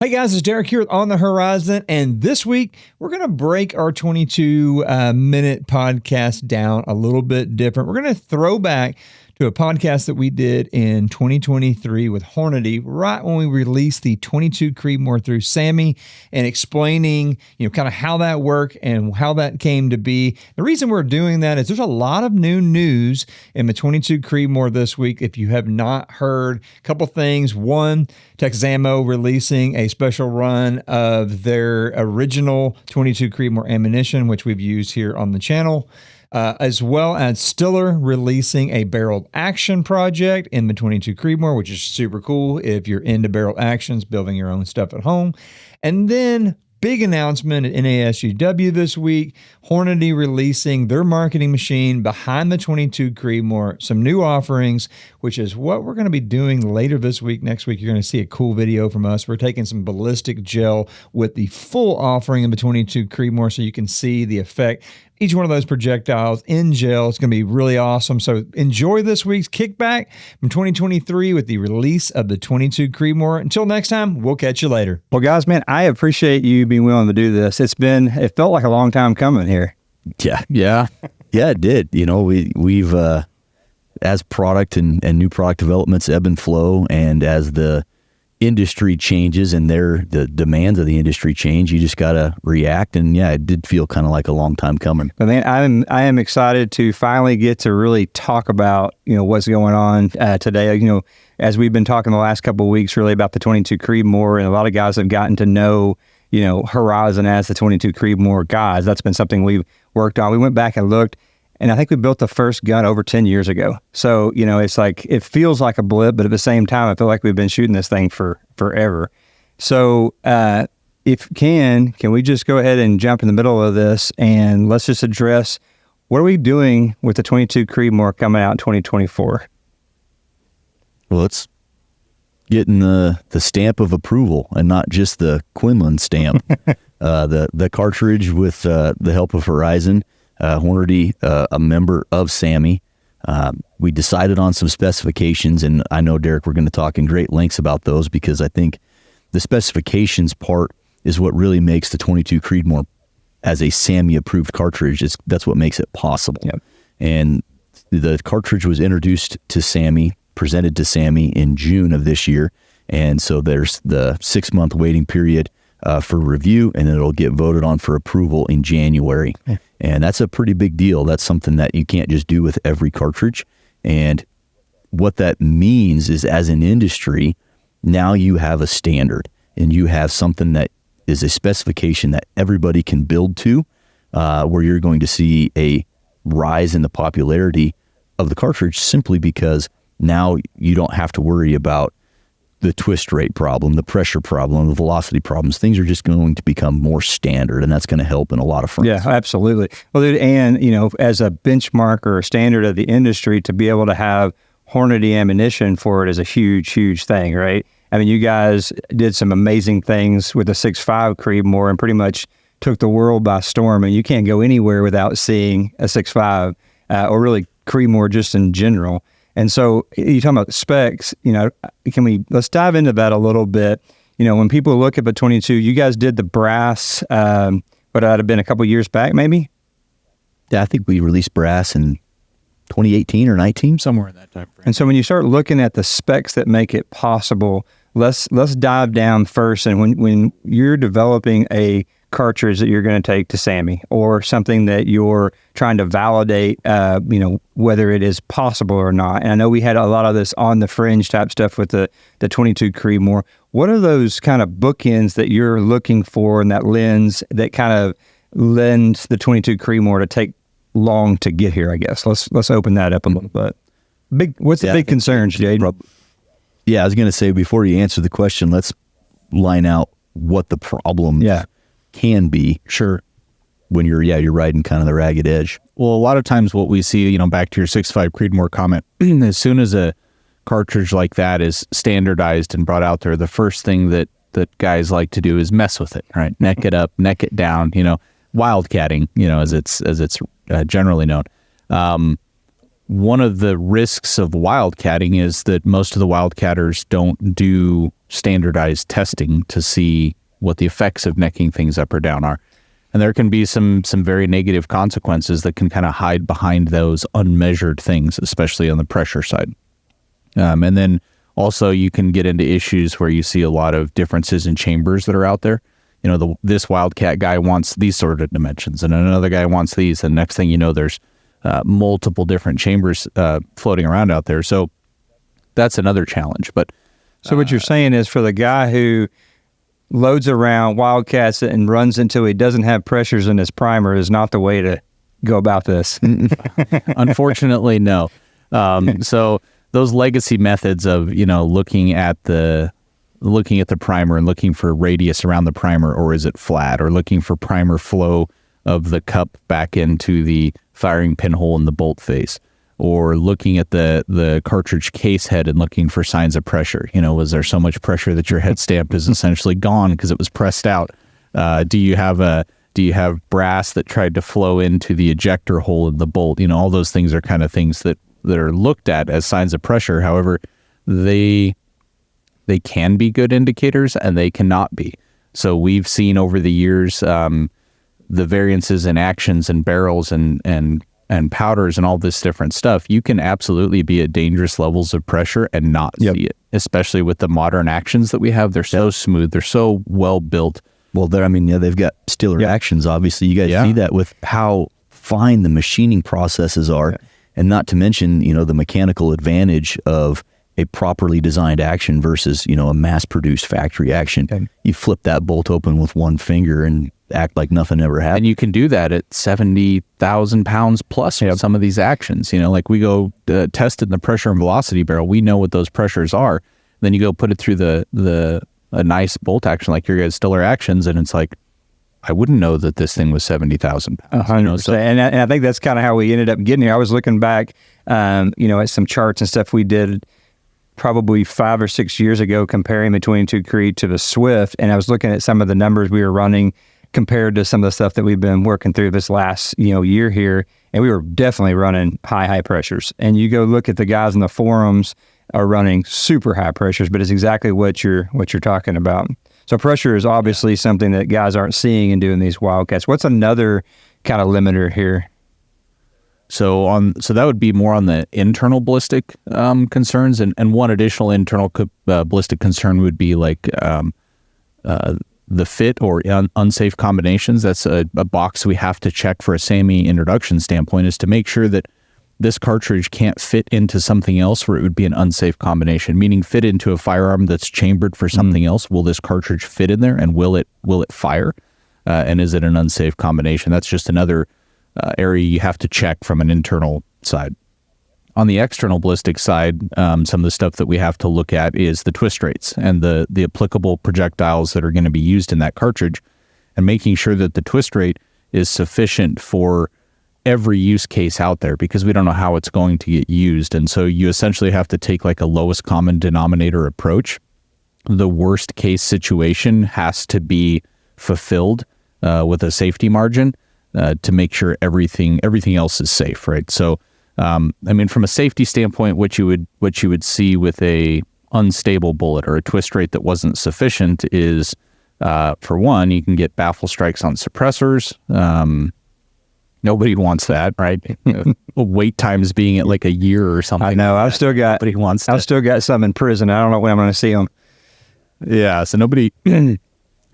Hey guys, it's Derek here with On the Horizon, and this week we're going to break our 22-minute podcast down a little bit different. We're going to throw back to a podcast that we did in 2023 with Hornady, right when we released the 22 Creedmoor through SAAMI, and explaining, kind of how that worked and how that came to be. The reason we're doing that is there's a lot of new news in the 22 Creedmoor this week. If you have not heard, a couple things. One, Texas Ammo releasing a special run of their original 22 Creedmoor ammunition, which we've used here on the channel. As well as Stiller releasing a barreled action project in the 22 Creedmoor, which is super cool if you're into barrel actions, building your own stuff at home. And then big announcement at NASGW this week, Hornady releasing their marketing machine behind the 22 Creedmoor, some new offerings, which is what we're going to be doing later this week. Next week, you're going to see a cool video from us. We're taking some ballistic gel with the full offering of the 22 Creedmoor so you can see the effect. Each one of those projectiles in gel. It's going to be really awesome. So enjoy this week's kickback from 2023 with the release of the 22 Creedmoor. Until next time, we'll catch you later. Well, guys, man, I appreciate you being willing to do this. It felt like a long time coming here. Yeah, it did. We've as product and new product developments ebb and flow, and as the industry changes and the demands of the industry change, you just got to react. And yeah, it did feel kind of like a long time coming. But man, I am excited to finally get to really talk about, what's going on today. As we've been talking the last couple of weeks really about the 22 Creedmoor, and a lot of guys have gotten to know, Horizon as the 22 Creedmoor guys. That's been something we've worked on. We went back and looked, and I think we built the first gun over 10 years ago. So, it's like, it feels like a blip, but at the same time, I feel like we've been shooting this thing for forever. So, if can we just go ahead and jump in the middle of this, and let's just address, what are we doing with the 22 Creedmoor coming out in 2024? Well, it's getting the stamp of approval, and not just the Quinlan stamp. The cartridge with the help of Horizon, Hornady, a member of SAAMI. We decided on some specifications, and I know, Derek, we're going to talk in great lengths about those, because I think the specifications part is what really makes the 22 Creedmoor as a SAAMI-approved cartridge. That's what makes it possible. Yep. And the cartridge was introduced to SAAMI, presented to SAAMI in June of this year, and so there's the 6-month waiting period for review, and then it'll get voted on for approval in January. Yeah. And that's a pretty big deal. That's something that you can't just do with every cartridge. And what that means is, as an industry, now you have a standard, and you have something that is a specification that everybody can build to, where you're going to see a rise in the popularity of the cartridge, simply because now you don't have to worry about the twist rate problem, the pressure problem, the velocity problems. Things are just going to become more standard, and that's going to help in a lot of fronts. Yeah, absolutely. Well, dude, and, as a benchmark or a standard of the industry, to be able to have Hornady ammunition for it is a huge, huge thing, right? I mean, you guys did some amazing things with the 6.5 Creedmoor and pretty much took the world by storm, and you can't go anywhere without seeing a 6.5 or really Creedmoor just in general. And so you're talking about specs, let's dive into that a little bit. When people look at the 22, you guys did the brass, what would have been a couple years back, maybe? Yeah, I think we released brass in 2018 or 19, somewhere in that time frame. And so when you start looking at the specs that make it possible, let's dive down first. And when you're developing a cartridge that you're going to take to SAAMI, or something that you're trying to validate, whether it is possible or not. And I know we had a lot of this on the fringe type stuff with the 22 Creedmoor. What are those kind of bookends that you're looking for in that lens that kind of lends the 22 Creedmoor to take long to get here, I guess? Let's open that up a little bit. What's the big concerns, Jade? Yeah, I was going to say, before you answer the question, let's line out what the problem can be. Sure. When you're riding kind of the ragged edge. Well, a lot of times what we see, back to your 6.5 Creedmoor comment, as soon as a cartridge like that is standardized and brought out there, the first thing that guys like to do is mess with it, right? Neck it up, neck it down, wildcatting, as it's generally known. One of the risks of wildcatting is that most of the wildcatters don't do standardized testing to see what the effects of necking things up or down are. And there can be some very negative consequences that can kind of hide behind those unmeasured things, especially on the pressure side. And then also you can get into issues where you see a lot of differences in chambers that are out there. This Wildcat guy wants these sort of dimensions, and another guy wants these. And next thing you know, there's multiple different chambers floating around out there. So that's another challenge. But so what you're saying is, for the guy who loads around, wildcats it, and runs until he doesn't have pressures in his primer is not the way to go about this. Unfortunately, no. So those legacy methods of, looking at the primer and looking for radius around the primer, or is it flat, or looking for primer flow of the cup back into the firing pinhole in the bolt face, or looking at the cartridge case head and looking for signs of pressure. Was there so much pressure that your head stamp is essentially gone because it was pressed out? Do you have brass that tried to flow into the ejector hole in the bolt? All those things are kind of things that are looked at as signs of pressure. However, they can be good indicators and they cannot be. So we've seen over the years the variances in actions and barrels and powders and all this different stuff. You can absolutely be at dangerous levels of pressure and not see it, especially with the modern actions that we have. They're so smooth. They're so well built. Well, they've got Stiller actions. Obviously, you guys see that with how fine the machining processes are, and not to mention, the mechanical advantage of a properly designed action versus, a mass-produced factory action. Okay. You flip that bolt open with one finger and act like nothing ever happened. And you can do that at 70,000 pounds plus with some of these actions. Like we go test it in the pressure and velocity barrel. We know what those pressures are. Then you go put it through a nice bolt action like your guys' Stiller actions, and it's like, I wouldn't know that this thing was 70,000 pounds. 100%. And I think that's kind of how we ended up getting here. I was looking back, at some charts and stuff we did probably 5 or 6 years ago, comparing the 22 Creed to the Swift, and I was looking at some of the numbers we were running compared to some of the stuff that we've been working through this last year here, and we were definitely running high pressures. And you go look at the guys in the forums are running super high pressures, but it's exactly what you're talking about. So pressure is obviously something that guys aren't seeing and doing these wildcats. What's another kind of limiter here? So that would be more on the internal ballistic concerns, and one additional internal ballistic concern would be like the fit or unsafe combinations. That's a box we have to check for a SAAMI introduction standpoint, is to make sure that this cartridge can't fit into something else where it would be an unsafe combination, meaning fit into a firearm that's chambered for something else. Will this cartridge fit in there, and will it fire? And is it an unsafe combination? That's just another area you have to check from an internal side. On the external ballistic side, some of the stuff that we have to look at is the twist rates and the applicable projectiles that are going to be used in that cartridge, and making sure that the twist rate is sufficient for every use case out there, because we don't know how it's going to get used. And so you essentially have to take like a lowest common denominator approach. The worst case situation has to be fulfilled with a safety margin to make sure everything else is safe, right? So, from a safety standpoint, what you would see with a unstable bullet or a twist rate that wasn't sufficient is, for one, you can get baffle strikes on suppressors. Nobody wants that, right? Wait times being at like a year or something. I know. I've still got some in prison. I don't know when I'm going to see them. Yeah. So nobody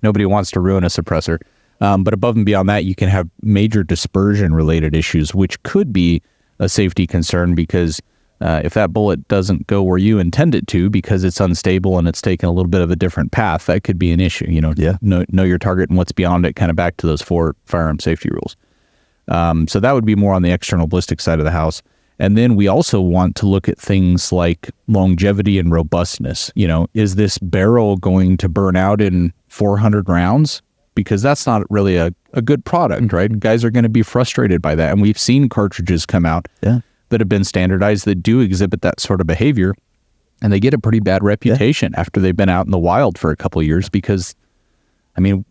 wants to ruin a suppressor. But above and beyond that, you can have major dispersion related issues, which could be a safety concern, because if that bullet doesn't go where you intend it to because it's unstable and it's taken a little bit of a different path, that could be an issue. Know your target and what's beyond it, kind of back to those 4 firearm safety rules. So that would be more on the external ballistic side of the house. And then we also want to look at things like longevity and robustness. Is this barrel going to burn out in 400 rounds? Because that's not really a good product, right? Guys are going to be frustrated by that. And we've seen cartridges come out that have been standardized that do exhibit that sort of behavior, and they get a pretty bad reputation after they've been out in the wild for a couple of years, because, you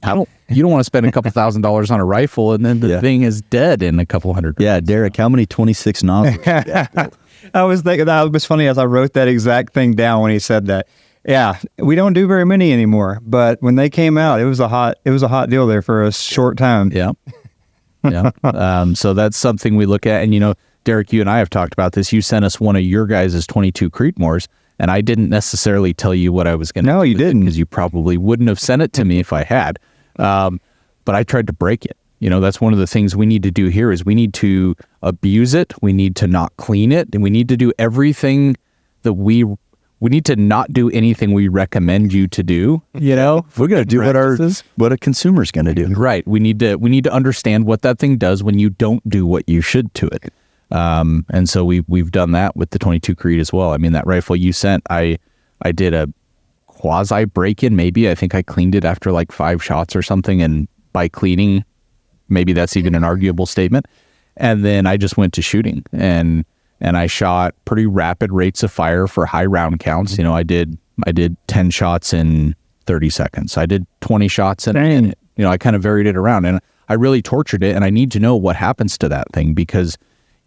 don't want to spend a couple $1,000s on a rifle and then the thing is dead in a couple hundred. Yeah, Derek, how many 26 nozzles? I was thinking that was funny as I wrote that exact thing down when he said that. Yeah, we don't do very many anymore, but when they came out, it was a hot deal there for a short time. Yeah. Yeah. So that's something we look at. And, Derek, you and I have talked about this. You sent us one of your guys' 22 Creedmoors, and I didn't necessarily tell you what I was going to do. No, you didn't. Because you probably wouldn't have sent it to me if I had. But I tried to break it. That's one of the things we need to do here is we need to abuse it. We need to not clean it. And we need to do everything that we need to not do anything we recommend you to do. If we're going to do what a consumer's going to do. Right. We need to understand what that thing does when you don't do what you should to it. And so we've done that with the 22 Creed as well. I mean, that rifle you sent, I did a quasi break-in, maybe. I think I cleaned it after like 5 shots or something. And by cleaning, maybe that's even an arguable statement. And then I just went to shooting and I shot pretty rapid rates of fire for high round counts. I did 10 shots in 30 seconds. I did 20 shots in a minute. I kind of varied it around and I really tortured it. And I need to know what happens to that thing, because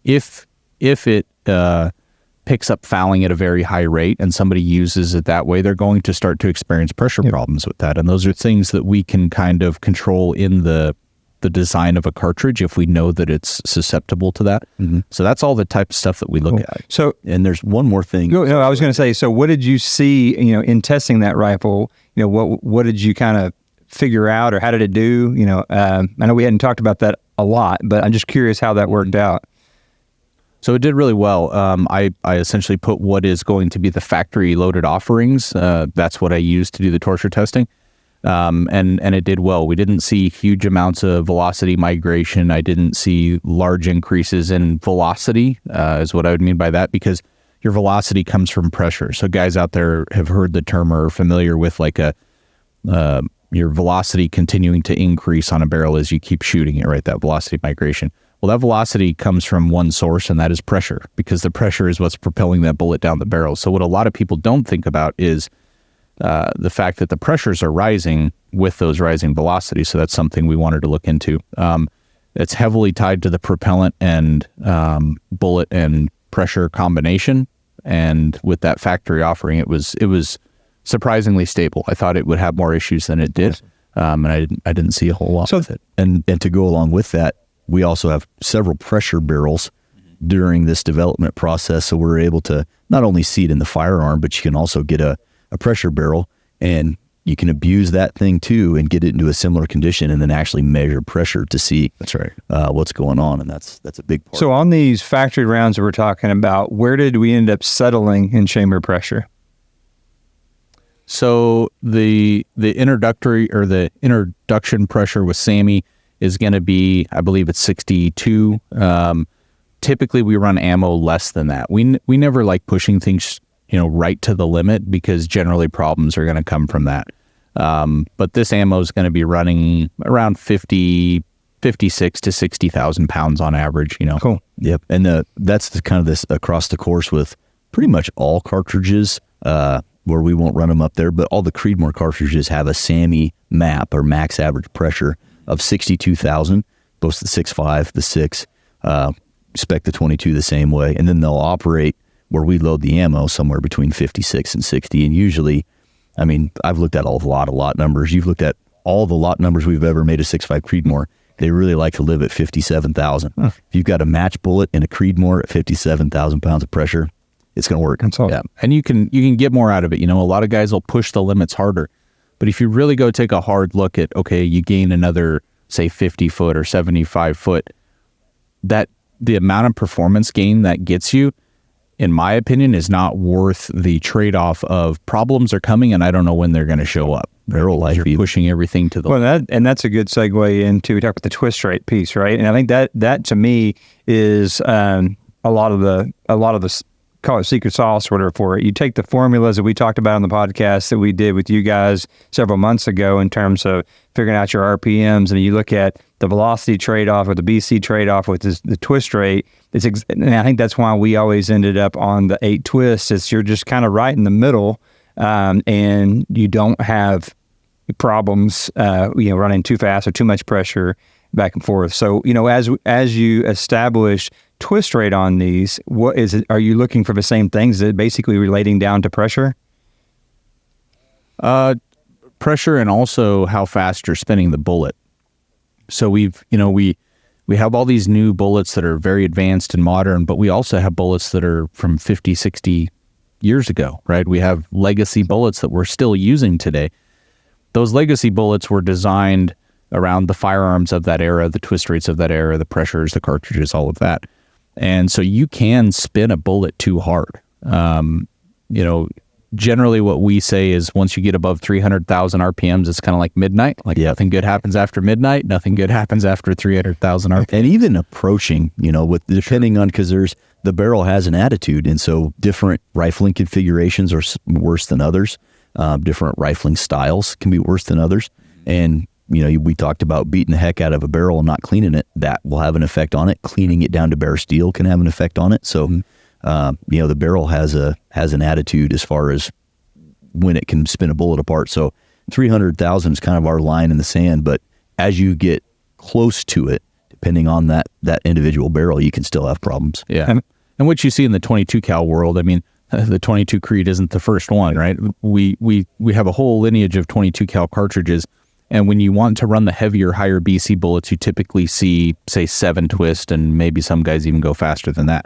if it picks up fouling at a very high rate and somebody uses it that way, they're going to start to experience pressure problems with that. And those are things that we can kind of control in the design of a cartridge if we know that it's susceptible to that. Mm-hmm. So that's all the type of stuff that we look at. So, and there's one more thing. No, I was going to say, so what did you see, in testing that rifle? What did you kind of figure out, or how did it do? I know we hadn't talked about that a lot, but I'm just curious how that worked out. So it did really well. I essentially put what is going to be the factory loaded offerings. That's what I used to do the torture testing. And it did well. We didn't see huge amounts of velocity migration. I didn't see large increases in velocity, is what I would mean by that, because your velocity comes from pressure. So guys out there have heard the term or are familiar with like your velocity continuing to increase on a barrel as you keep shooting it, right? That velocity migration. Well, that velocity comes from one source, and that is pressure, because the pressure is what's propelling that bullet down the barrel. So what a lot of people don't think about is the fact that the pressures are rising with those rising velocities. So that's something we wanted to look into. It's heavily tied to the propellant and bullet and pressure combination. And with that factory offering, it was surprisingly stable. I thought it would have more issues than it did. And I didn't see a whole lot with it. And to go along with that, we also have several pressure barrels during this development process. So we're able to not only see it in the firearm, but you can also get a pressure barrel, and you can abuse that thing too and get it into a similar condition and then actually measure pressure to see what's going on. And that's a big part. So on these factory rounds that we're talking about, where did we end up settling in chamber pressure? So the introduction pressure with SAAMI is going to be, I believe it's 62. Typically we run ammo less than that. We never like pushing things right to the limit, because generally problems are going to come from that. But this ammo is going to be running around 56 to 60,000 pounds on average, Cool. Yep. And that's the kind of this across the course with pretty much all cartridges, where we won't run them up there, but all the Creedmoor cartridges have a SAAMI map, or max average pressure, of 62,000, both the 6.5, the 6, spec the 22 the same way. And then they'll operate where we load the ammo somewhere between 56 and 60. And usually, I mean, I've looked at a lot of lot numbers. You've looked at all the lot numbers we've ever made a 6.5 Creedmoor. They really like to live at 57,000. Huh. If you've got a match bullet in a Creedmoor at 57,000 pounds of pressure, it's going to work. That's all. Yeah. And you can get more out of it. A lot of guys will push the limits harder. But if you really go take a hard look at, okay, you gain another, say, 50 foot or 75 foot, that the amount of performance gain that gets you, in my opinion, is not worth the trade-off of problems are coming and I don't know when they're going to show up. Barrel life. You're pushing everything to the that's a good segue into, we talk about the twist rate piece, right? And I think that to me is a lot of the call it secret sauce or whatever for it. You take the formulas that we talked about on the podcast that we did with you guys several months ago in terms of figuring out your RPMs, and you look at the velocity trade-off or the BC trade-off with the twist rate. And I think that's why we always ended up on the 8 twists. It's you're just kind of right in the middle, and you don't have problems, running too fast or too much pressure back and forth. So, as you establish twist rate on these, what is it? Are you looking for the same things? Is it basically relating down to pressure? Pressure and also how fast you're spinning the bullet. So we have all these new bullets that are very advanced and modern, but we also have bullets that are from 50, 60 years ago, right? We have legacy bullets that we're still using today. Those legacy bullets were designed around the firearms of that era, the twist rates of that era, the pressures, the cartridges, all of that. And so you can spin a bullet too hard. Generally what we say is once you get above 300,000 RPMs, it's kind of like midnight. Like nothing good happens after midnight. Nothing good happens after 300,000 RPMs. And even approaching, with depending on, because the barrel has an attitude. And so different rifling configurations are worse than others. Different rifling styles can be worse than others. And, we talked about beating the heck out of a barrel and not cleaning it. That will have an effect on it. Cleaning it down to bare steel can have an effect on it. So, the barrel has an attitude as far as when it can spin a bullet apart. So 300,000 is kind of our line in the sand. But as you get close to it, depending on that individual barrel, you can still have problems. Yeah. And what you see in the 22 cal world, I mean, the 22 Creed isn't the first one, right? We have a whole lineage of 22 cal cartridges. And when you want to run the heavier, higher BC bullets, you typically see, say, 7 twist, and maybe some guys even go faster than that.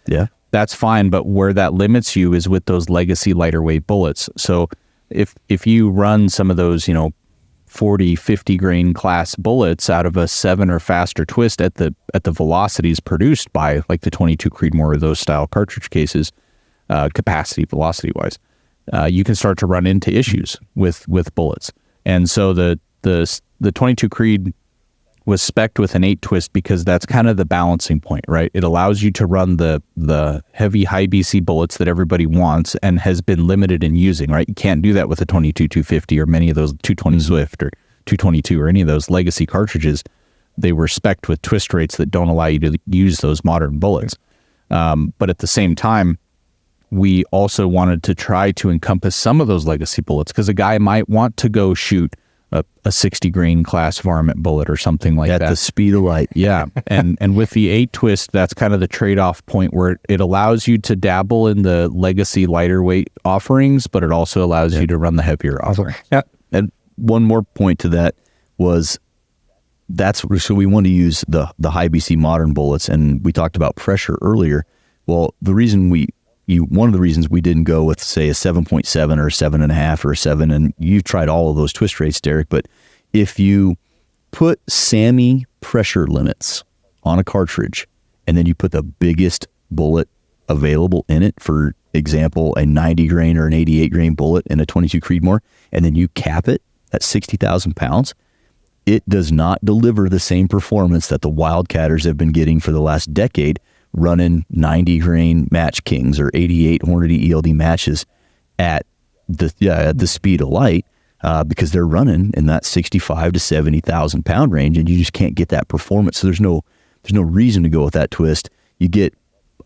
Yeah. That's fine, but where that limits you is with those legacy lighter weight bullets. So if you run some of those, 40, 50 grain class bullets out of a 7 or faster twist at the velocities produced by like the 22 Creedmoor or those style cartridge cases, capacity, velocity wise, you can start to run into issues with bullets. And so the 22 Creed was spec'd with an 8 twist because that's kind of the balancing point, right? It allows you to run the heavy high BC bullets that everybody wants and has been limited in using, right? You can't do that with a 22 250 or many of those 220 Swift or 222 or any of those legacy cartridges. They were spec'd with twist rates that don't allow you to use those modern bullets. But at the same time, we also wanted to try to encompass some of those legacy bullets because a guy might want to go shoot a 60 grain class varmint bullet or something like that. At the speed of light. Yeah. And with the 8 twist, that's kind of the trade-off point where it allows you to dabble in the legacy lighter weight offerings, but it also allows you to run the heavier offerings. Yeah. And one more point to that was so we want to use the high BC modern bullets, and we talked about pressure earlier. Well, one of the reasons we didn't go with, say, a 7.7 or a 7.5 or a 7, and you've tried all of those twist rates, Derek, but if you put SAAMI pressure limits on a cartridge and then you put the biggest bullet available in it, for example, a 90 grain or an 88 grain bullet in a 22 Creedmoor, and then you cap it at 60,000 pounds, it does not deliver the same performance that the wildcatters have been getting for the last decade, running 90 grain Match Kings or 88 Hornady ELD matches at the speed of light, because they're running in that 65 to 70,000 pound range, and you just can't get that performance. So there's no reason to go with that twist. You get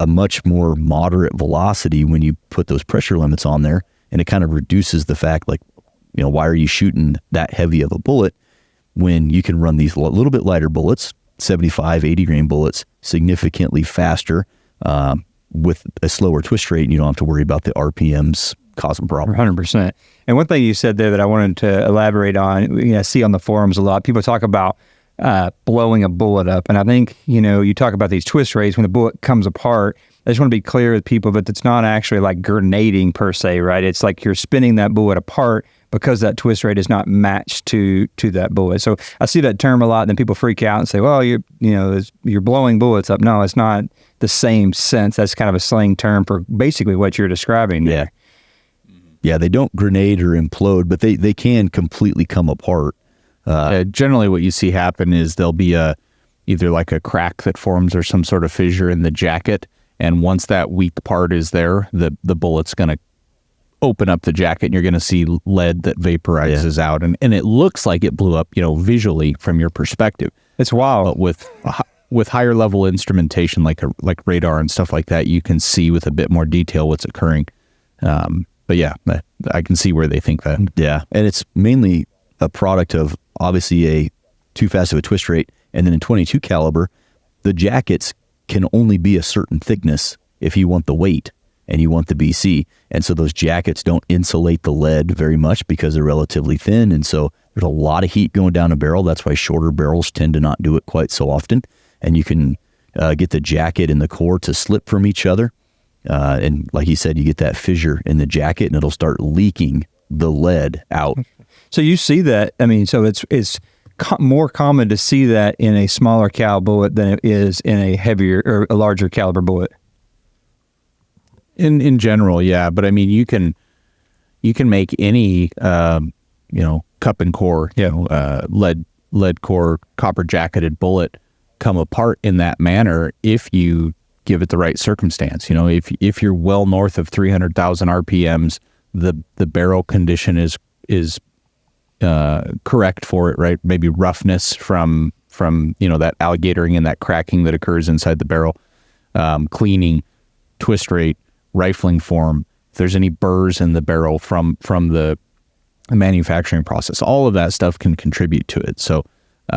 a much more moderate velocity when you put those pressure limits on there, and it kind of reduces the fact, like, why are you shooting that heavy of a bullet when you can run these a little bit lighter bullets, 75, 80 grain bullets, significantly faster, with a slower twist rate, and you don't have to worry about the RPMs causing problems. 100%. And one thing you said there that I wanted to elaborate on, I see on the forums a lot, people talk about blowing a bullet up. And I think, you talk about these twist rates when the bullet comes apart. I just want to be clear with people that it's not actually like grenading per se, right? It's like you're spinning that bullet apart because that twist rate is not matched to that bullet. So I see that term a lot, and then people freak out and say, well, you're blowing bullets up. No, it's not the same sense. That's kind of a slang term for basically what you're describing there. Yeah, they don't grenade or implode, but they can completely come apart. Generally what you see happen is there'll be either like a crack that forms or some sort of fissure in the jacket, and once that weak part is there, the bullet's going to open up the jacket, and you're going to see lead that vaporizes out, and it looks like it blew up, visually from your perspective. It's wild. But with higher level instrumentation like radar and stuff like that, you can see with a bit more detail what's occurring. But yeah, I can see where they think that. Yeah, and it's mainly a product of obviously a too fast of a twist rate, and then in 22 caliber, the jackets can only be a certain thickness if you want the weight. and you want the BC. And so those jackets don't insulate the lead very much because they're relatively thin. And so there's a lot of heat going down a barrel. That's why shorter barrels tend to not do it quite so often. And you can get the jacket and the core to slip from each other. And like you said, you get that fissure in the jacket and it'll start leaking the lead out. So you see that, I mean, so it's more common to see that in a smaller cal bullet than it is in a heavier or a larger caliber bullet. In general, yeah, but I mean, you can make any cup and core, lead core, copper jacketed bullet come apart in that manner if you give it the right circumstance. If you're well north of 300,000 RPMs, the barrel condition is correct for it, right? Maybe roughness from that alligatoring and that cracking that occurs inside the barrel, cleaning, twist rate, rifling form. If there's any burrs in the barrel from the manufacturing process, all of that stuff can contribute to it. So,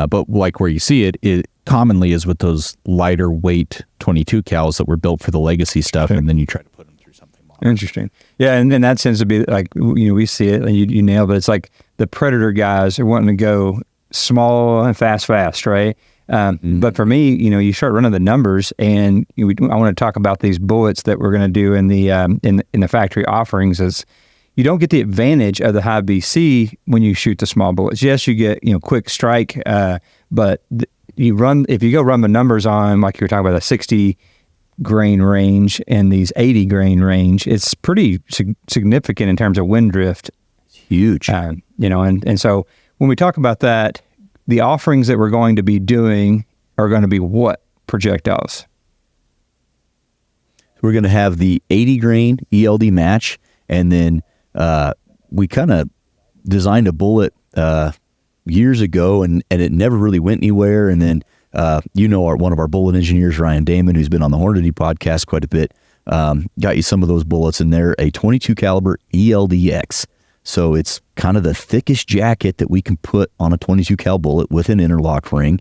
but like where you see it commonly is with those lighter weight 22 cals that were built for the legacy stuff, and then you try to put them through something modern. Interesting. Yeah, and that tends to be like, we see it, and you nailed it. It's like the Predator guys are wanting to go small and fast, right? But for me, you start running the numbers, and I want to talk about these bullets that we're going to do in the in the factory offerings. Is you don't get the advantage of the high BC when you shoot the small bullets. Yes, you get quick strike, but if you go run the numbers on, like you were talking about, a 60 grain range and these 80 grain range, it's pretty significant in terms of wind drift. It's huge. And so when we talk about that, the offerings that we're going to be doing are going to be what projectiles? We're going to have the 80 grain ELD match, and then we kind of designed a bullet years ago, and it never really went anywhere. And then one of our bullet engineers, Ryan Damon, who's been on the Hornady podcast quite a bit, got you some of those bullets, and they're a 22 caliber ELDX. So it's kind of the thickest jacket that we can put on a 22 cal bullet with an interlock ring,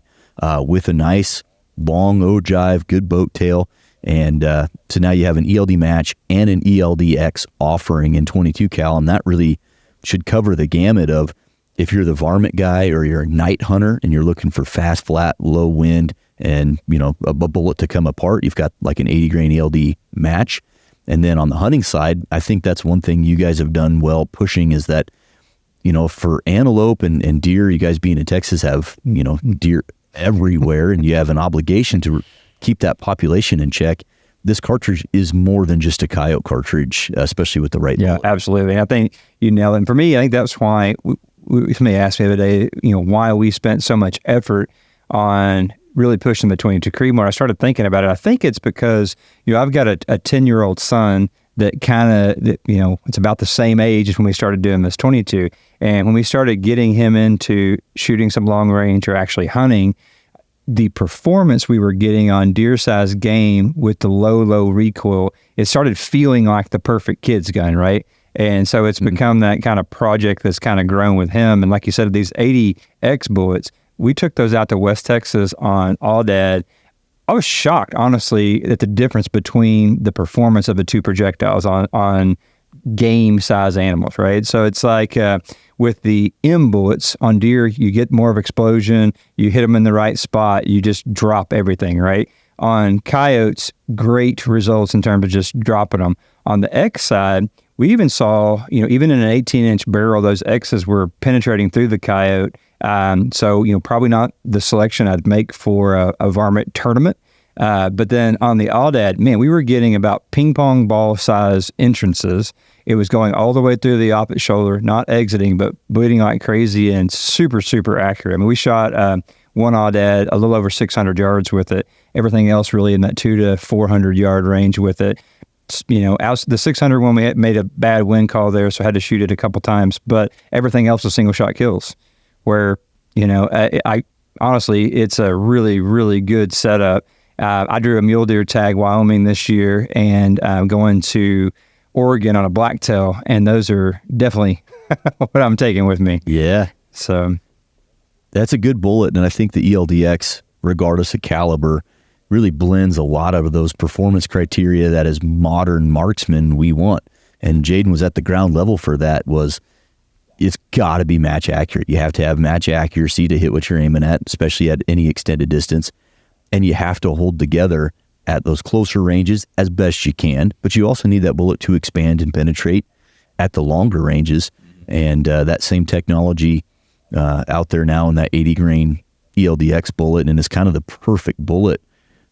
with a nice long ogive, good boat tail. And so now you have an ELD match and an ELDX offering in 22 cal, and that really should cover the gamut of if you're the varmint guy or you're a night hunter and you're looking for fast, flat, low wind and a bullet to come apart, you've got like an 80 grain ELD match. And then on the hunting side, I think that's one thing you guys have done well pushing is that, for antelope and deer, you guys being in Texas have, deer everywhere, and you have an obligation to keep that population in check. This cartridge is more than just a coyote cartridge, especially with the right bullet. Absolutely. I think you nailed it. And for me, I think that's why somebody asked me the other day, why we spent so much effort on really pushing the 22 Creedmoor. I started thinking about it. I think it's because, I've got a 10-year-old son that kind of, it's about the same age as when we started doing this 22. And when we started getting him into shooting some long range or actually hunting, the performance we were getting on deer-sized game with the low recoil, it started feeling like the perfect kid's gun, right? And so it's become that kind of project that's kind of grown with him. And like you said, these 80X bullets, we took those out to West Texas on Aoudad. I was shocked, honestly, at the difference between the performance of the two projectiles on game-size animals, right? So it's like with the M bullets on deer, you get more of explosion, you hit them in the right spot, you just drop everything, right? On coyotes, great results in terms of just dropping them. On the X side, we even saw, even in an 18-inch barrel, those X's were penetrating through the coyote. So, probably not the selection I'd make for a varmint tournament. But then on the Aoudad, man, we were getting about ping pong ball size entrances. It was going all the way through the opposite shoulder, not exiting, but bleeding like crazy and super, super accurate. I mean, we shot one Aoudad a little over 600 yards with it. Everything else really in that 200 to 400 yard range with it. The 600 one, we made a bad wind call there, so I had to shoot it a couple times. But everything else was single shot kills. Where I honestly, it's a really, really good setup. I drew a mule deer tag Wyoming this year, and going to Oregon on a blacktail, and those are definitely what I'm taking with me. Yeah. So that's a good bullet, and I think the ELDX, regardless of caliber, really blends a lot of those performance criteria that as modern marksmen we want. And Jaden was at the ground level for that. It's got to be match accurate. You have to have match accuracy to hit what you're aiming at, especially at any extended distance. And you have to hold together at those closer ranges as best you can. But you also need that bullet to expand and penetrate at the longer ranges. And that same technology out there now in that 80 grain ELDX bullet, and it's kind of the perfect bullet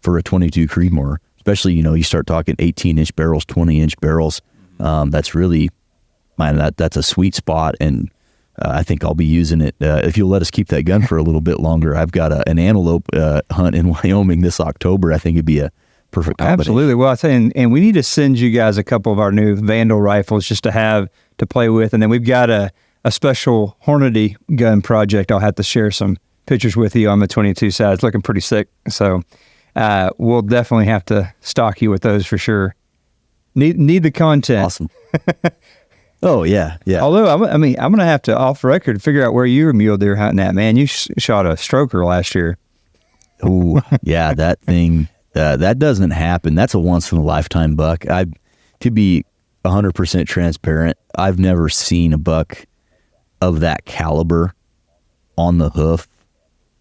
for a 22 Creedmoor, especially, you start talking 18-inch barrels, 20-inch barrels. That's really, that's a sweet spot, and I think I'll be using it. If you'll let us keep that gun for a little bit longer, I've got an antelope hunt in Wyoming this October. I think it'd be a perfect combination. Absolutely. Well, I say, and we need to send you guys a couple of our new Vandal rifles just to have to play with, and then we've got a special Hornady gun project. I'll have to share some pictures with you on the 22 side. It's looking pretty sick. So we'll definitely have to stock you with those for sure. Need the content. Awesome. Oh, yeah. Although, I'm going to have to, off record, figure out where you were mule deer hunting at, man. You shot a stroker last year. Oh, yeah, that thing, that doesn't happen. That's a once-in-a-lifetime buck. To be 100% transparent, I've never seen a buck of that caliber on the hoof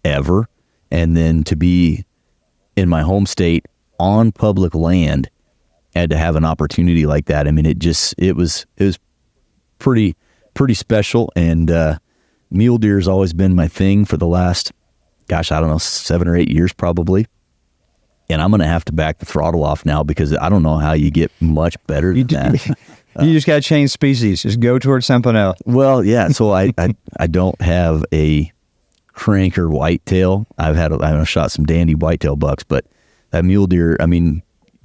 ever. And then to be in my home state on public land and to have an opportunity like that, it was pretty special. And mule deer has always been my thing for the last, 7 or 8 years probably. And I'm going to have to back the throttle off now because I don't know how you get much better than that. You just got to change species. Just go towards something else. Well, yeah. So I don't have a crank or whitetail. I've shot some dandy whitetail bucks, but that mule deer, I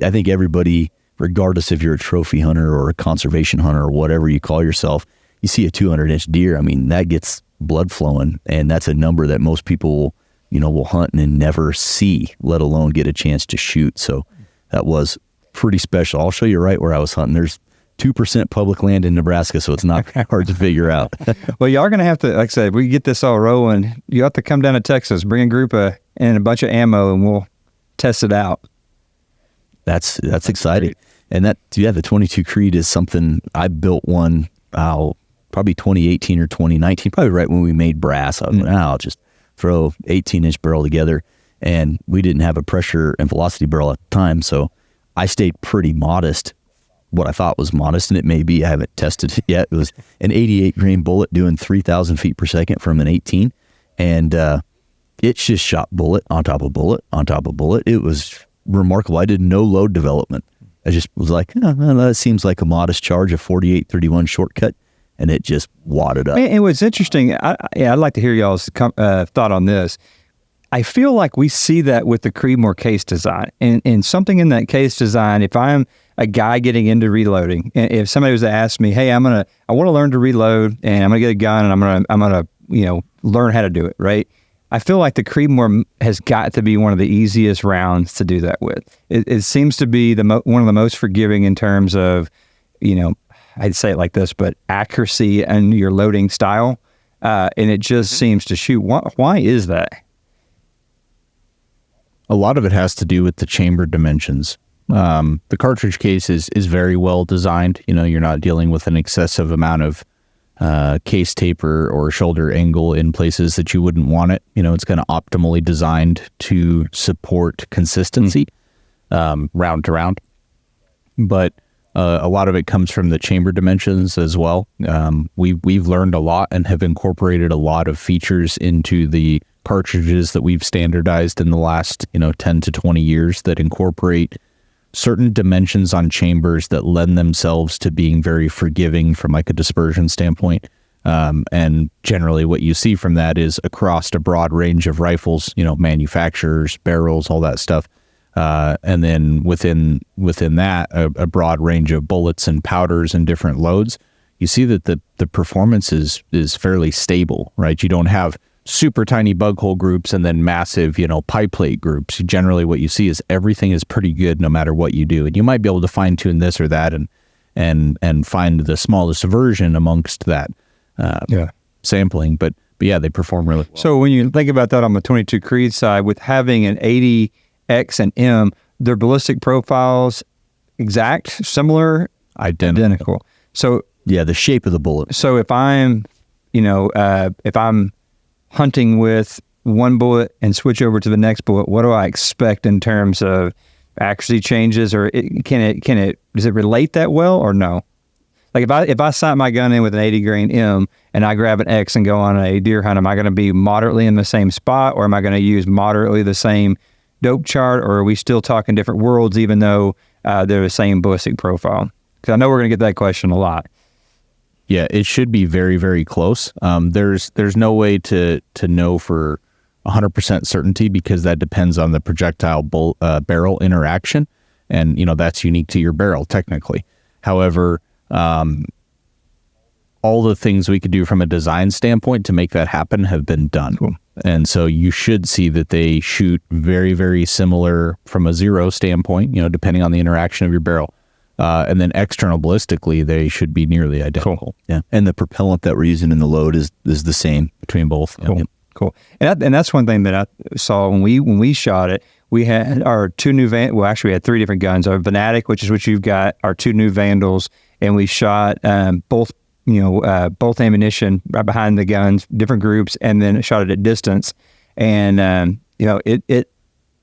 think everybody, regardless if you're a trophy hunter or a conservation hunter or whatever you call yourself, you see a 200-inch deer, that gets blood flowing, and that's a number that most people will hunt and never see, let alone get a chance to shoot. So that was pretty special. I'll show you right where I was hunting. There's 2% public land in Nebraska, so it's not hard to figure out. Well, y'all are going to have to, like I said, we get this all rolling. You have to come down to Texas, bring a group and a bunch of ammo, and we'll test it out. That's exciting. Great. And the 22 Creed is something, I built one, probably 2018 or 2019, probably right when we made brass. I was like, I'll just throw 18-inch barrel together. And we didn't have a pressure and velocity barrel at the time, so I stayed pretty modest. What I thought was modest, and it may be, I haven't tested it yet. It was an 88 grain bullet doing 3,000 feet per second from an 18. And it just shot bullet on top of bullet on top of bullet. It was remarkable. I did no load development. I just was like, that seems like a modest charge, a 48-31 shortcut. And it just wadded up. And what's interesting, I'd like to hear y'all's thought on this. I feel like we see that with the Creedmoor case design. And something in that case design, if I'm a guy getting into reloading, and if somebody was to ask me, hey, I want to learn to reload, and I'm going to get a gun, and I'm going to learn how to do it, right? I feel like the Creedmoor has got to be one of the easiest rounds to do that with. It seems to be one of the most forgiving in terms of, I'd say it like this, but accuracy and your loading style, and it just seems to shoot. Why is that? A lot of it has to do with the chamber dimensions. The cartridge case is very well designed. You're not dealing with an excessive amount of case taper or shoulder angle in places that you wouldn't want it. It's kind of optimally designed to support consistency round to round. But a lot of it comes from the chamber dimensions as well. We've learned a lot and have incorporated a lot of features into the cartridges that we've standardized in the last 10 to 20 years that incorporate certain dimensions on chambers that lend themselves to being very forgiving from like a dispersion standpoint. And generally what you see from that is across a broad range of rifles, manufacturers, barrels, all that stuff. And then within that, a broad range of bullets and powders and different loads, you see that the performance is fairly stable, right? You don't have super tiny bug hole groups and then massive, pie plate groups. Generally what you see is everything is pretty good no matter what you do. And you might be able to fine tune this or that and find the smallest version amongst that sampling. But yeah, they perform really well. So when you think about that on the 22 Creed side, with having an 80 X and M, their ballistic profiles exact, similar, identical. So Yeah, the shape of the bullet. So if I'm, if I'm hunting with one bullet and switch over to the next bullet, what do I expect in terms of accuracy changes, or does it relate that well or no? Like if I sight my gun in with an 80 grain M and I grab an X and go on a deer hunt, am I going to be moderately in the same spot, or am I going to use moderately the same dope chart, or are we still talking different worlds even though they're the same ballistic profile? Because I know we're going to get that question a lot. Yeah, it should be very, very close. There's no way to know for 100% certainty, because that depends on the projectile barrel interaction, and that's unique to your barrel technically. However, all the things we could do from a design standpoint to make that happen have been done. Cool. And so you should see that they shoot very, very similar from a zero standpoint, depending on the interaction of your barrel. And then external ballistically, they should be nearly identical. Cool. Yeah, and the propellant that we're using in the load is the same between both. Cool. Yep. Cool. And that's one thing that I saw when we shot it. We had our two new we had three different guns. Our Fanatic, which is what you've got, our two new Vandals, and we shot both ammunition right behind the guns, different groups, and then shot it at distance. And it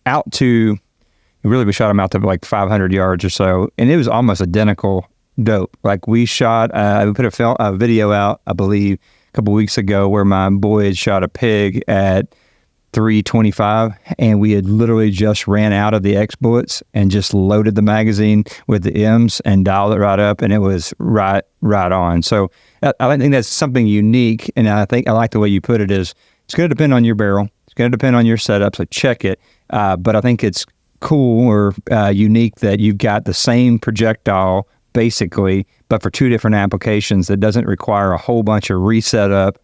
out to really, we shot them out to like 500 yards or so, and it was almost identical dope. Like we shot, we put a video out, I believe, a couple weeks ago where my boy had shot a pig at 325, and we had literally just ran out of the X bullets and just loaded the magazine with the M's and dialed it right up, and it was right on. So I think that's something unique, and I think I like the way you put it. Is it's going to depend on your barrel, it's going to depend on your setup, so check it. But I think it's cool or unique that you've got the same projectile basically, but for two different applications that doesn't require a whole bunch of reset up.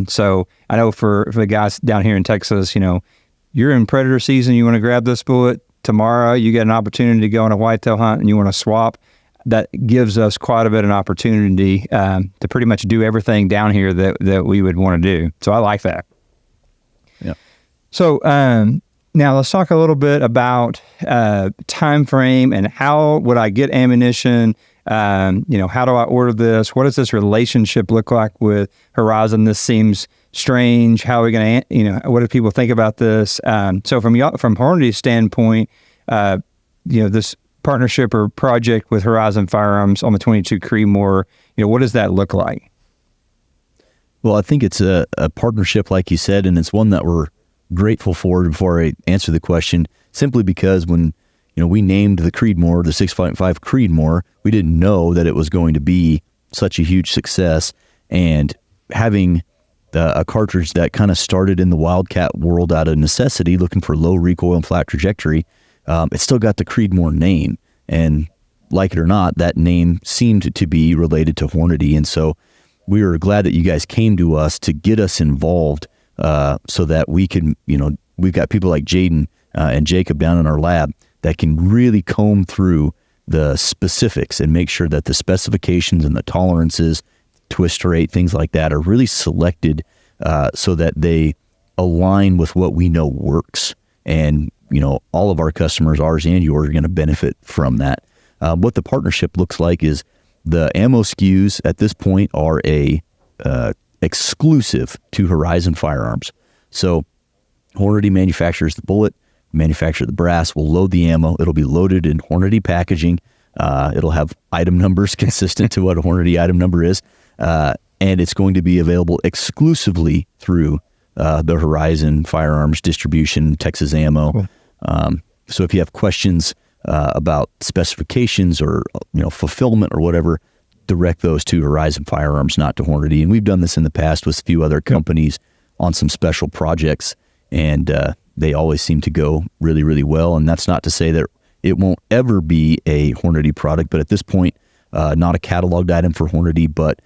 So I know for the guys down here in Texas, you're in predator season, you want to grab this bullet. Tomorrow you get an opportunity to go on a whitetail hunt and you want to swap. That gives us quite a bit of an opportunity to pretty much do everything down here that we would want to do. So I like that. Yeah. So now let's talk a little bit about time frame and how would I get ammunition. How do I order this? What does this relationship look like with Horizon? This seems strange. How are we going to, what do people think about this? So from Hornady's standpoint, this partnership or project with Horizon Firearms on the 22 Creedmoor, what does that look like? Well, I think it's a partnership, like you said, and it's one that we're grateful for. Before I answer the question, simply because when we named the Creedmoor, the 6.5 Creedmoor, we didn't know that it was going to be such a huge success. And having a cartridge that kind of started in the wildcat world out of necessity, looking for low recoil and flat trajectory, it still got the Creedmoor name. And like it or not, that name seemed to be related to Hornady. And so we were glad that you guys came to us to get us involved so that we can, we've got people like Jaden and Jacob down in our lab that can really comb through the specifics and make sure that the specifications and the tolerances, twist rate, things like that are really selected so that they align with what we know works. And, all of our customers, ours and yours, are going to benefit from that. What the partnership looks like is the ammo SKUs at this point are exclusive to Horizon Firearms. So Hornady manufactures the bullet, manufacture the brass, we'll load the ammo. It'll be loaded in Hornady packaging. It'll have item numbers consistent to what a Hornady item number is. And it's going to be available exclusively through the Horizon Firearms distribution, Texas Ammo. Cool. So if you have questions about specifications or fulfillment or whatever, direct those to Horizon Firearms, not to Hornady. And we've done this in the past with a few other companies on some special projects, and they always seem to go really, really well. And that's not to say that it won't ever be a Hornady product, but at this point, not a cataloged item for Hornady, but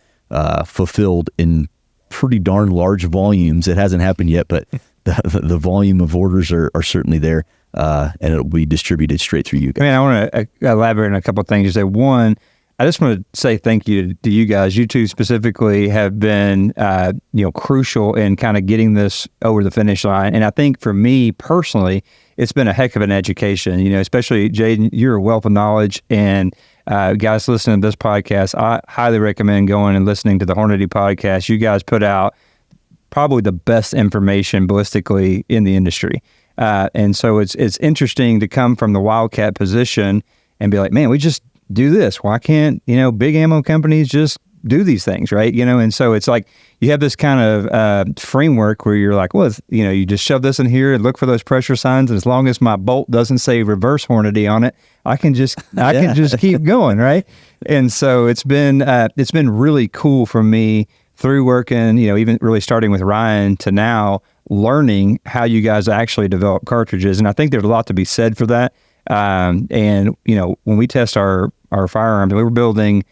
fulfilled in pretty darn large volumes. It hasn't happened yet, but the volume of orders are certainly there, and it'll be distributed straight through you guys. I want to elaborate on a couple of things. You said, one, I just want to say thank you to you guys. You two specifically have been, crucial in kind of getting this over the finish line. And I think for me personally, it's been a heck of an education, especially Jaden, you're a wealth of knowledge, and guys listening to this podcast, I highly recommend going and listening to the Hornady podcast. You guys put out probably the best information ballistically in the industry. And so it's interesting to come from the wildcat position and be like, man, we just do this. Why can't, big ammo companies just do these things, right? And so it's like you have this kind of framework where you're like, well, you just shove this in here and look for those pressure signs, and as long as my bolt doesn't say reverse Hornady on it, I can just keep going, right? And so it's been really cool for me through working, even really starting with Ryan to now learning how you guys actually develop cartridges, and I think there's a lot to be said for that. And when we test our firearms, we were building,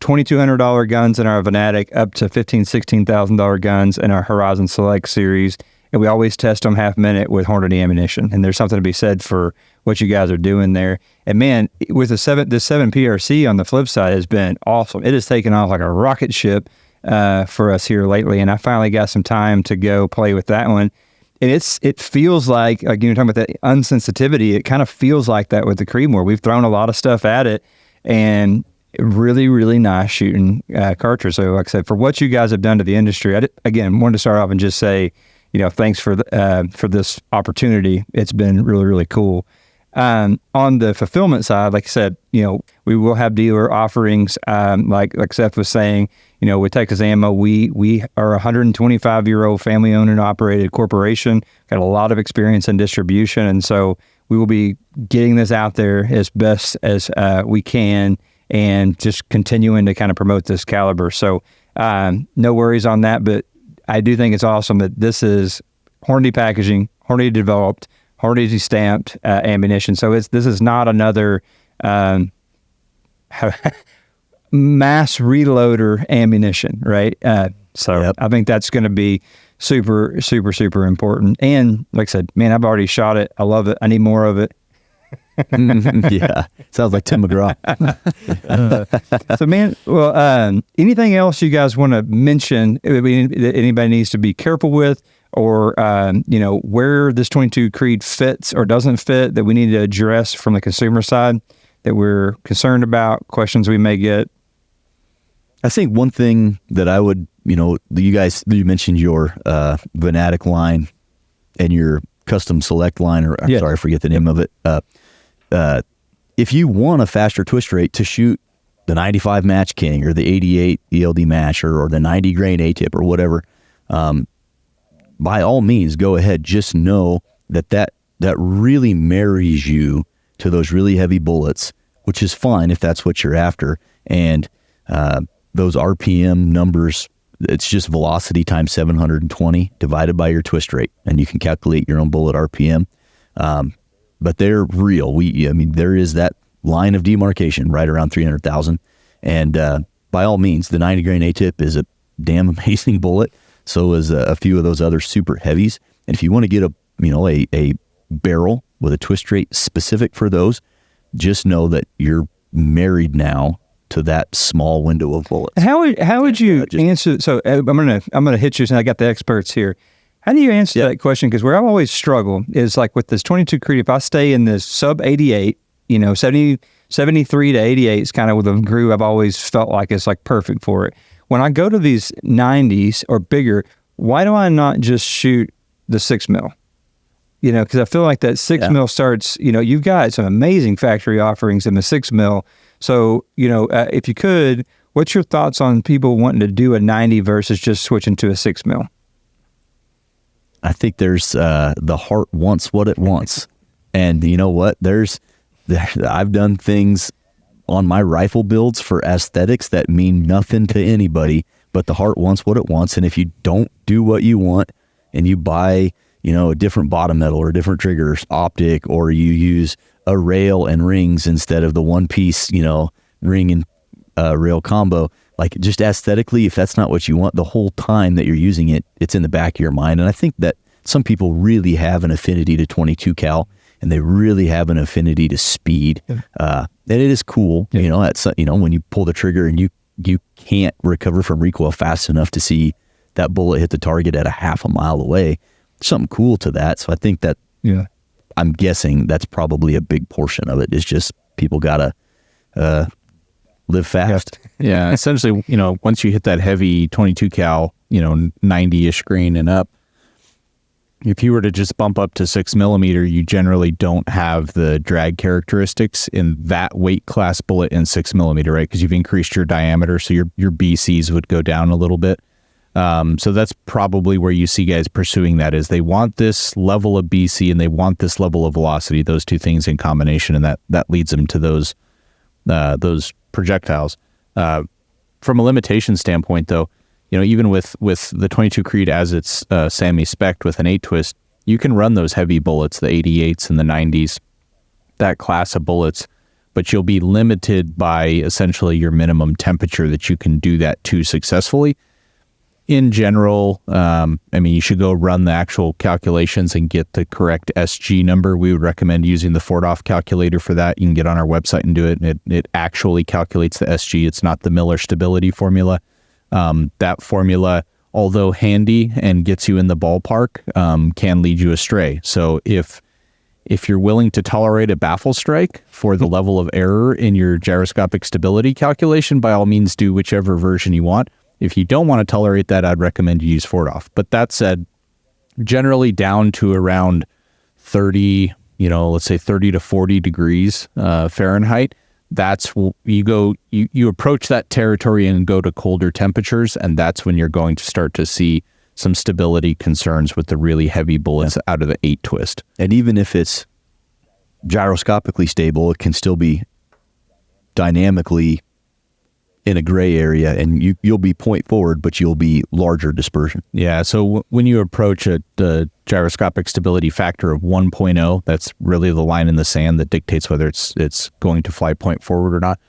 $2,200 guns in our Venatic up to $15,000-$16,000 guns in our Horizon Select series. And we always test them half minute with Hornady ammunition. And there's something to be said for what you guys are doing there. And man, with the 7 PRC on the flip side has been awesome. It has taken off like a rocket ship for us here lately. And I finally got some time to go play with that one. And it feels like you're talking about that unsensitivity, it kind of feels like that with the Creedmoor. We've thrown a lot of stuff at it, and really, really nice shooting cartridge. So like I said, for what you guys have done to the industry, again, wanted to start off and just say, thanks for this opportunity. It's been really, really cool. On the fulfillment side, like I said, we will have dealer offerings. Like Seth was saying, with Texas Ammo, we are a 125-year-old family-owned and operated corporation, got a lot of experience in distribution. And so we will be getting this out there as best as we can and just continuing to kind of promote this caliber. So no worries on that, but I do think it's awesome that this is Hornady packaging, Hornady developed, Hornady stamped ammunition. So this is not another mass reloader ammunition, right? So yep. I think that's going to be super, super, super important. And like I said, man, I've already shot it. I love it. I need more of it. Yeah, sounds like Tim McGraw. So, man, well, anything else you guys want to mention that anybody needs to be careful with, or where this 22 Creed fits or doesn't fit that we need to address from the consumer side that we're concerned about, questions we may get? I think one thing that I would, you mentioned your Venatic line and your custom select line, or sorry, I forget the name of it. If you want a faster twist rate to shoot the 95 Match King or the 88 ELD Match or the 90 grain A-tip or whatever, by all means, go ahead. Just know that really marries you to those really heavy bullets, which is fine if that's what you're after. And those RPM numbers, it's just velocity times 720 divided by your twist rate, and you can calculate your own bullet RPM. But they're real. There is that line of demarcation right around 300,000. And by all means, the 90 grain A-tip is a damn amazing bullet. So is a few of those other super heavies. And if you want to get a barrel with a twist rate specific for those, just know that you're married now to that small window of bullets. How would you answer? So I'm gonna hit you. And I got the experts here. How do you answer that question? Because where I always struggle is like with this 22 Creed, if I stay in this sub 88, 73 to 88 is kind of with a groove I've always felt like it's like perfect for it. When I go to these 90s or bigger, why do I not just shoot the 6 mil? Because I feel like that 6 mil starts, you've got some amazing factory offerings in the 6 mil. So, if you could, what's your thoughts on people wanting to do a 90 versus just switching to a 6 mil? I think there's the heart wants what it wants. And you know what? I've done things on my rifle builds for aesthetics that mean nothing to anybody, but the heart wants what it wants. And if you don't do what you want and you buy, a different bottom metal or a different trigger optic, or you use a rail and rings instead of the one piece, ring and rail combo, like just aesthetically, if that's not what you want, the whole time that you're using it, it's in the back of your mind. And I think that some people really have an affinity to 22 cal, and they really have an affinity to speed. And it is cool, when you pull the trigger and you can't recover from recoil fast enough to see that bullet hit the target at a half a mile away. There's something cool to that. So I think that I'm guessing that's probably a big portion of it. Is just people gotta live fast. Yeah, essentially, once you hit that heavy 22 cal, 90-ish grain and up, if you were to just bump up to 6 millimeter, you generally don't have the drag characteristics in that weight class bullet in 6 millimeter, right? Because you've increased your diameter, so your BCs would go down a little bit. So that's probably where you see guys pursuing that, is they want this level of BC and they want this level of velocity, those two things in combination, and that leads them to those projectiles. From a limitation standpoint, though, even with the 22 Creed as it's SAAMI spec'd with an 8-twist, you can run those heavy bullets, the 88s and the 90s, that class of bullets, but you'll be limited by essentially your minimum temperature that you can do that to successfully. In general, you should go run the actual calculations and get the correct SG number. We would recommend using the Fordoff calculator for that. You can get on our website and do it. And it actually calculates the SG. It's not the Miller stability formula. That formula, although handy and gets you in the ballpark, can lead you astray. So if you're willing to tolerate a baffle strike for the level of error in your gyroscopic stability calculation, by all means do whichever version you want. If you don't want to tolerate that, I'd recommend you use Fordoff. But that said, generally down to around 30, let's say 30 to 40 degrees Fahrenheit, that's you approach that territory and go to colder temperatures, and that's when you're going to start to see some stability concerns with the really heavy bullets out of the 8-twist. And even if it's gyroscopically stable, it can still be dynamically in a gray area, and you'll be point forward, but you'll be larger dispersion. Yeah, so when you approach the gyroscopic stability factor of 1.0, that's really the line in the sand that dictates whether it's going to fly point forward or not.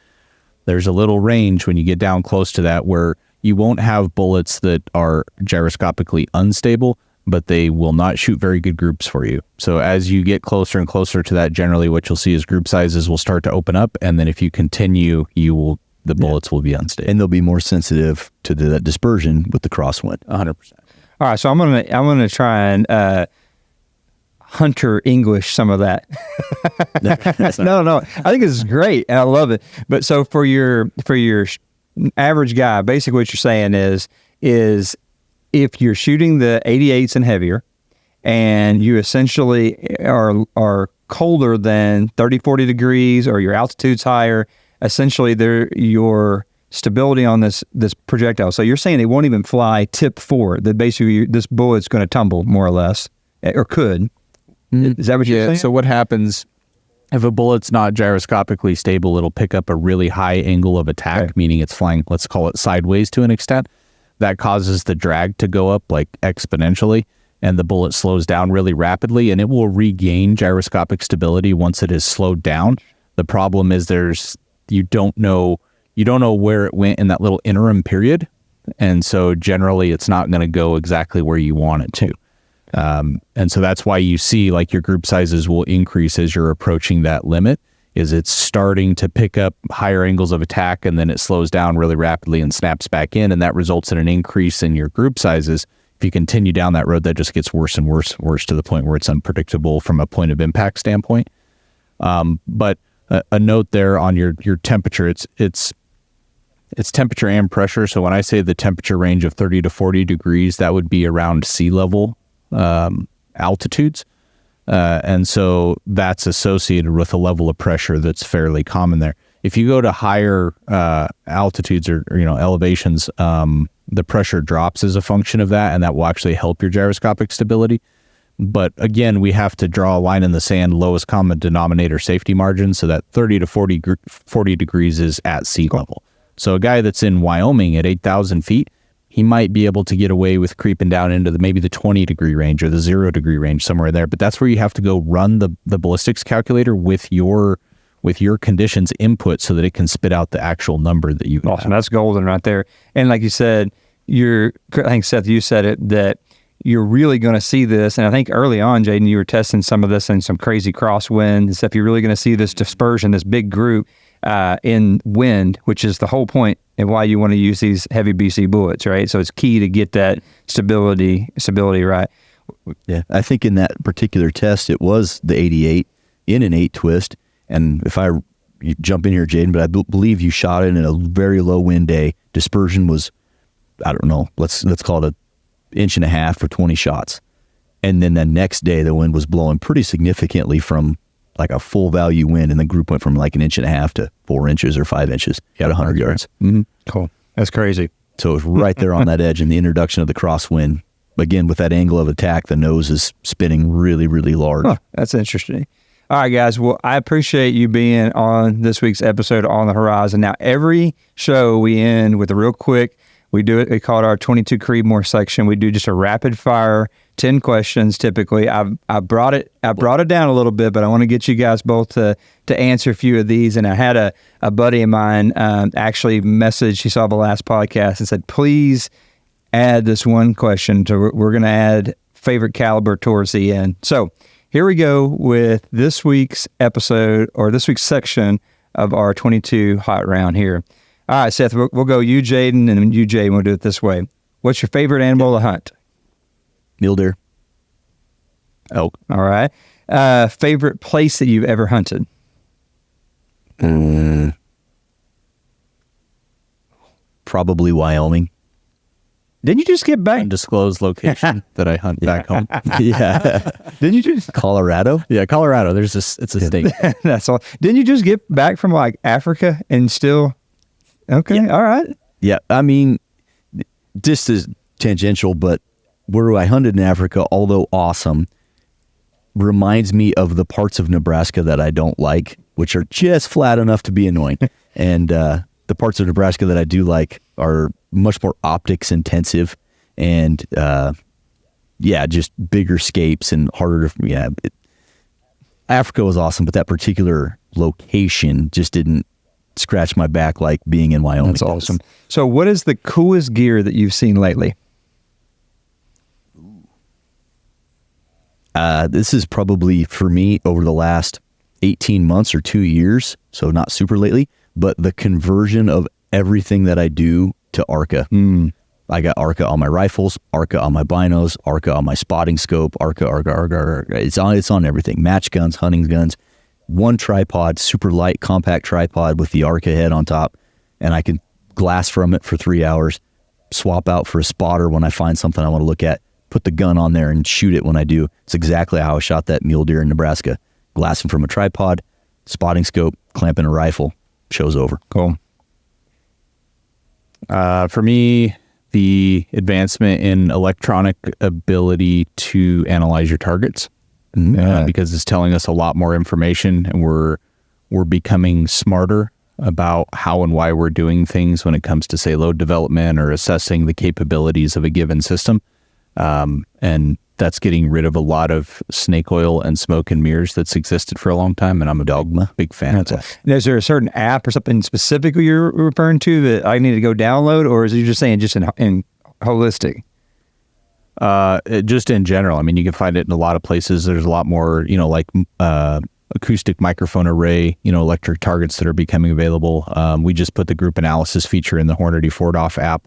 There's a little range when you get down close to that where you won't have bullets that are gyroscopically unstable, but they will not shoot very good groups for you. So as you get closer and closer to that, generally what you'll see is group sizes will start to open up, and then if you continue, the bullets will be unstable. And they'll be more sensitive to that dispersion with the crosswind. 100%. All right, so I'm gonna try and Hunter English some of that. No, I think this is great, and I love it. But so for your average guy, basically what you're saying is if you're shooting the 88s and heavier, and you essentially are colder than 30, 40 degrees, or your altitude's higher, essentially your stability on this projectile. So you're saying it won't even fly tip forward, that basically this bullet's going to tumble more or less, or could. Is that what you're saying? So what happens if a bullet's not gyroscopically stable, it'll pick up a really high angle of attack, okay, meaning it's flying, let's call it sideways to an extent. That causes the drag to go up like exponentially, and the bullet slows down really rapidly, and it will regain gyroscopic stability once it is slowed down. The problem is you don't know where it went in that little interim period, and so generally it's not going to go exactly where you want it to. And so that's why you see like your group sizes will increase as you're approaching that limit, is it's starting to pick up higher angles of attack, and then it slows down really rapidly and snaps back in, and that results in an increase in your group sizes. If you continue down that road, that just gets worse and worse to the point where it's unpredictable from a point of impact standpoint. But a note there on your temperature, it's temperature and pressure. So when I say the temperature range of 30 to 40 degrees, that would be around sea level altitudes. And so that's associated with a level of pressure that's fairly common there. If you go to higher altitudes or elevations, the pressure drops as a function of that, and that will actually help your gyroscopic stability. But again, we have to draw a line in the sand, lowest common denominator safety margin, so that 30 to 40 degrees is at sea level. So a guy that's in Wyoming at 8,000 feet, he might be able to get away with creeping down into maybe the 20 degree range or the 0 degree range, somewhere there. But that's where you have to go run the ballistics calculator with your conditions input so that it can spit out the actual number that you awesome. Have. That's golden right there. And like you said, I think Seth, you said it, that you're really going to see this. And I think early on, Jaden, you were testing some of this in some crazy crosswind and stuff. You're really going to see this dispersion, this big group in wind, which is the whole point and why you want to use these heavy BC bullets, right? So it's key to get that stability right. Yeah, I think in that particular test, it was the 88 in an 8 twist. And if you jump in here, Jaden, but I believe you shot it in a very low wind day. Dispersion was, I don't know, let's call it 1.5 inches for 20 shots. And then the next day, the wind was blowing pretty significantly from like a full value wind, and the group went from like 1.5 inches to 4 inches or 5 inches at 100 yards. Mm-hmm. Cool. That's crazy. So it was right there on that edge, and the introduction of the crosswind. Again, with that angle of attack, the nose is spinning really, really large. Huh, that's interesting. All right, guys. Well, I appreciate you being on this week's episode On the Horizon. Now, every show we end with a real quick, we call it our 22 Creedmoor section. We do just a rapid fire, 10 questions typically. I brought it down a little bit, but I want to get you guys both to answer a few of these. And I had a buddy of mine actually message, he saw the last podcast and said, please add this one question we're going to add favorite caliber towards the end. So here we go with this week's episode, or this week's section of our 22 hot round here. All right, Seth, we'll go you, Jaden, and you, Jaden. We'll do it this way. What's your favorite animal to hunt? Mule deer. Elk. All right. Favorite place that you've ever hunted? Probably Wyoming. Didn't you just get back? Undisclosed location that I hunt back home. Yeah. Didn't you just? Colorado? Yeah, Colorado. It's a state. That's all. Didn't you just get back from like Africa and still? Okay. Yeah. All right. Yeah. I mean, just as tangential, but where I hunted in Africa, although awesome, reminds me of the parts of Nebraska that I don't like, which are just flat enough to be annoying. And the parts of Nebraska that I do like are much more optics intensive and, just bigger scapes and harder to, Africa was awesome, but that particular location just didn't scratch my back like being in Wyoming. That's awesome. So what is the coolest gear that you've seen lately? This is probably for me over the last 18 months or 2 years. So not super lately, but the conversion of everything that I do to ARCA. I got ARCA on my rifles, ARCA on my binos, ARCA on my spotting scope, ARCA. It's on everything. Match guns, hunting guns, one tripod, super light, compact tripod with the ARCA head on top. And I can glass from it for 3 hours, swap out for a spotter when I find something I want to look at, put the gun on there and shoot it when I do. It's exactly how I shot that mule deer in Nebraska. Glassing from a tripod, spotting scope, clamping a rifle. Show's over. Cool. For me, the advancement in electronic ability to analyze your targets, because it's telling us a lot more information, and we're becoming smarter about how and why we're doing things when it comes to, say, load development or assessing the capabilities of a given system. And that's getting rid of a lot of snake oil and smoke and mirrors that's existed for a long time, and I'm a big fan of that. Is there a certain app or something specifically you're referring to that I need to go download, or is it just saying just in holistic? Just in general. I mean, you can find it in a lot of places. There's a lot more, like acoustic microphone array, electric targets that are becoming available. We just put the group analysis feature in the Hornady ForDoff app.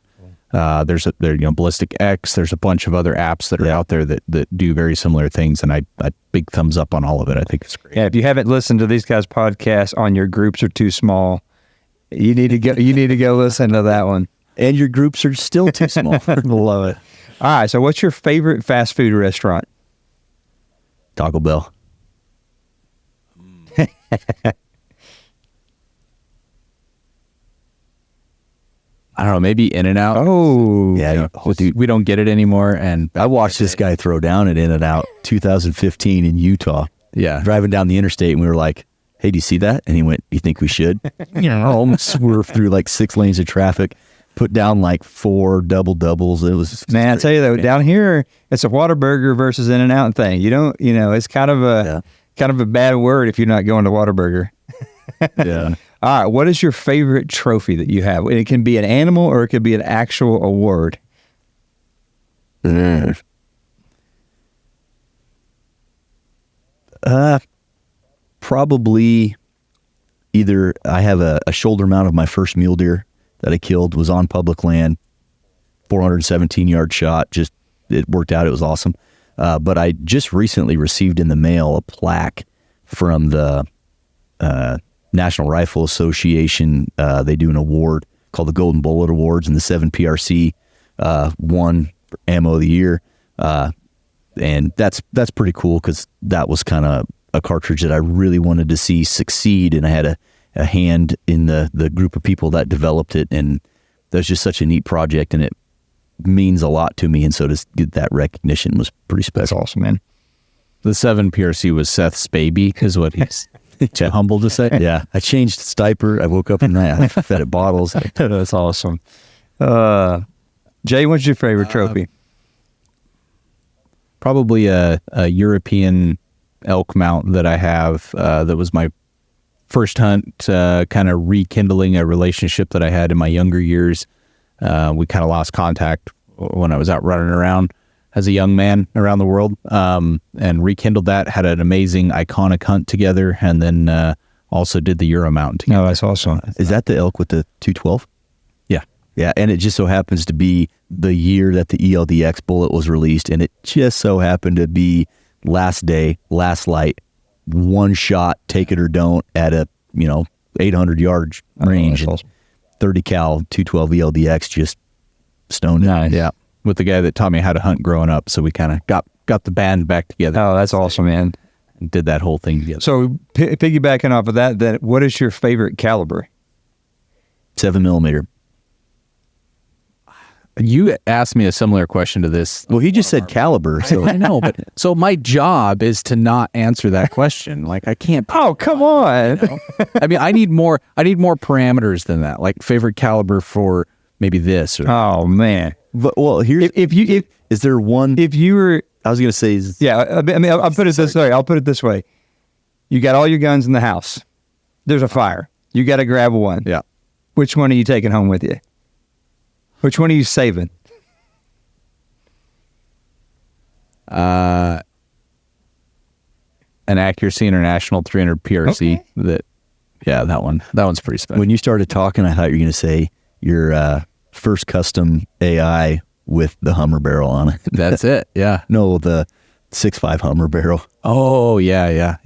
There's Ballistic X. There's a bunch of other apps that are out there that do very similar things, and I big thumbs up on all of it. I think it's great. Yeah, if you haven't listened to these guys' podcasts on Your Groups Are Too Small, you need to go listen to that one. And your groups are still too small. Love it. All right, so what's your favorite fast food restaurant? Taco Bell. I don't know, maybe In-N-Out. Oh, yeah. We don't get it anymore. And I watched this guy throw down at In-N-Out 2015 in Utah. Yeah. Driving down the interstate, and we were like, hey, do you see that? And he went, you think we should? Almost swerved through like 6 lanes of traffic, put down like 4 doubles. It was man, I tell you though, down here, it's a Whataburger versus In-N-Out thing. You don't, it's kind of a bad word if you're not going to Whataburger. Yeah. All right. What is your favorite trophy that you have? It can be an animal or it could be an actual award. Probably either I have a shoulder mount of my first mule deer that I killed, was on public land, 417 yard shot. Just, it worked out. It was awesome. But I just recently received in the mail a plaque from the National Rifle Association. They do an award called the Golden Bullet Awards, and the 7 PRC won Ammo of the Year. And that's pretty cool because that was kind of a cartridge that I really wanted to see succeed, and I had a hand in the group of people that developed it, and that was just such a neat project, and it means a lot to me, and so to get that recognition was pretty special. That's awesome, man. The 7 PRC was Seth's baby, is what he's too humble to say. Yeah, I changed its diaper. I woke up at night. I fed it bottles. That's awesome. Jay, what's your favorite trophy? Probably a European elk mount that I have. That was my first hunt, kind of rekindling a relationship that I had in my younger years. We kind of lost contact when I was out running around as a young man around the world, and rekindled that, had an amazing iconic hunt together, and then also did the Euro mount together. No, that's awesome. Is that the elk with the 212? Yeah. Yeah, and it just so happens to be the year that the ELDX bullet was released, and it just so happened to be last day, last light, one shot, take it or don't, at a 800 yard range. Awesome. 30 cal 212 ELDX just stoned it. Nice. Yeah, with the guy that taught me how to hunt growing up, so we kind of got the band back together. Oh, that's awesome, man. And did that whole thing together. So piggybacking off of that, then what is your favorite caliber? 7mm. You asked me a similar question to this. Well, he just said caliber. So I know, but so my job is to not answer that question. Like I can't. Oh, come on. I mean, I need more parameters than that. Like favorite caliber for maybe this. Or, Oh, man. but, well, here's is there one? If you were, I was going to say, yeah, I mean, I'll put it this way. I'll put it this way. You got all your guns in the house. There's a fire. You got to grab one. yeah. Which one are you taking home with you? Which one are you saving? An Accuracy International 300 PRC. Okay. That one's pretty special. when you started talking, I thought you were going to say your first custom AI with the Hummer barrel on it. That's it. Yeah. No, the 6.5 Hummer barrel. Oh yeah.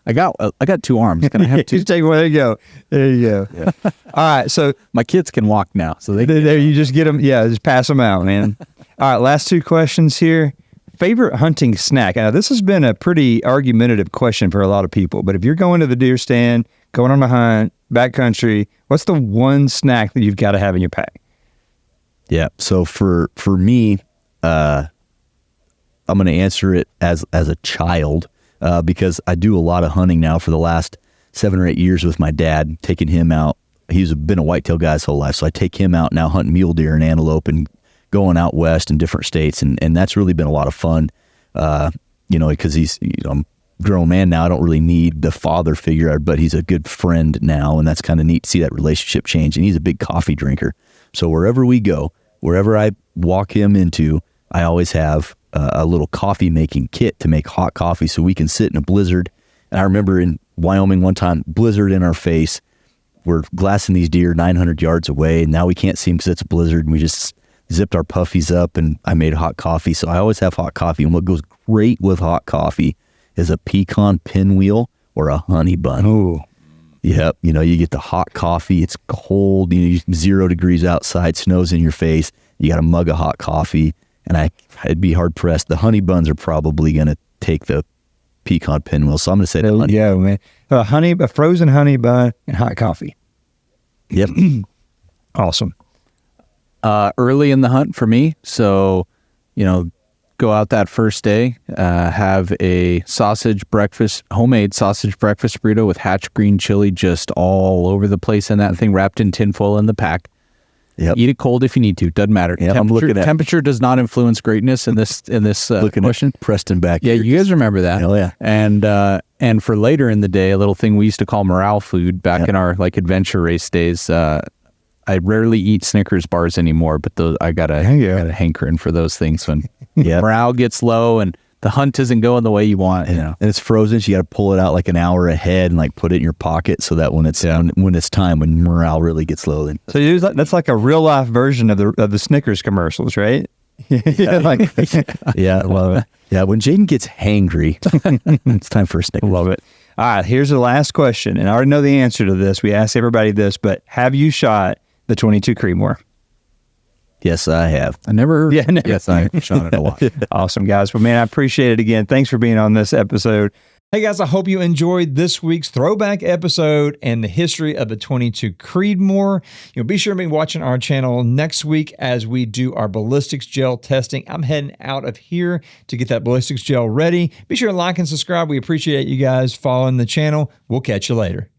I got 2 arms. Can I have 2? Just take one. There you go. There you go. Yeah. All right. So My kids can walk now, so they. there you just get them. Yeah, just pass them out, man. All right. Last 2 questions here. Favorite hunting snack? Now, this has been a pretty argumentative question for a lot of people, but if you're going to the deer stand, going on a hunt, backcountry, what's the one snack that you've got to have in your pack? Yeah. So for me, I'm going to answer it as a child because I do a lot of hunting now for the last 7 or 8 years with my dad, taking him out. He's been a whitetail guy his whole life, so I take him out now hunting mule deer and antelope and going out west in different states, and that's really been a lot of fun. Because he's I'm a grown man now. I don't really need the father figure, but he's a good friend now, and that's kind of neat to see that relationship change. And he's a big coffee drinker, so wherever we go, wherever I walk him into, I always have a little coffee making kit to make hot coffee so we can sit in a blizzard. And I remember in Wyoming one time, blizzard in our face. We're glassing these deer 900 yards away, and now we can't see them because it's a blizzard, and we just zipped our puffies up, and I made hot coffee. So I always have hot coffee, and what goes great with hot coffee is a pecan pinwheel or a honey bun. Oh, Yep. You get the hot coffee. It's cold. 0 degrees outside, snow's in your face. You got a mug of hot coffee, and I'd be hard pressed. The honey buns are probably going to take the pecan pinwheel. So I'm going to say the honey. yeah, man. A frozen honey bun and hot coffee. Yep. Awesome. Early in the hunt for me, so go out that first day, have a homemade sausage breakfast burrito with hatch green chili just all over the place in that thing, wrapped in tinfoil in the pack. Yep. Eat it cold if you need to. Doesn't matter. Yeah, I'm looking at temperature does not influence greatness in this looking question. at Preston back Yeah, here. you guys remember that. Hell yeah. And for later in the day, a little thing we used to call morale food back in our adventure race days. I rarely eat Snickers bars anymore, but I got a hankering for those things when morale gets low and the hunt isn't going the way you want. And it's frozen, so you got to pull it out like an hour ahead and put it in your pocket so that when it's when morale really gets low, then So that's like a real life version of the Snickers commercials, right? Yeah, love it. Yeah, when Jaden gets hangry, it's time for a Snickers. Love it. All right, here's the last question, and I already know the answer to this. We asked everybody this, but have you shot the 22 Creedmoor? Yes, I have. I never. Yeah, never. Yes, I shot it a lot. Awesome, guys. Well, man, I appreciate it again. Thanks for being on this episode. Hey, guys, I hope you enjoyed this week's throwback episode and the history of the 22 Creedmoor. Be sure to be watching our channel next week as we do our ballistics gel testing. I'm heading out of here to get that ballistics gel ready. Be sure to like and subscribe. We appreciate you guys following the channel. We'll catch you later.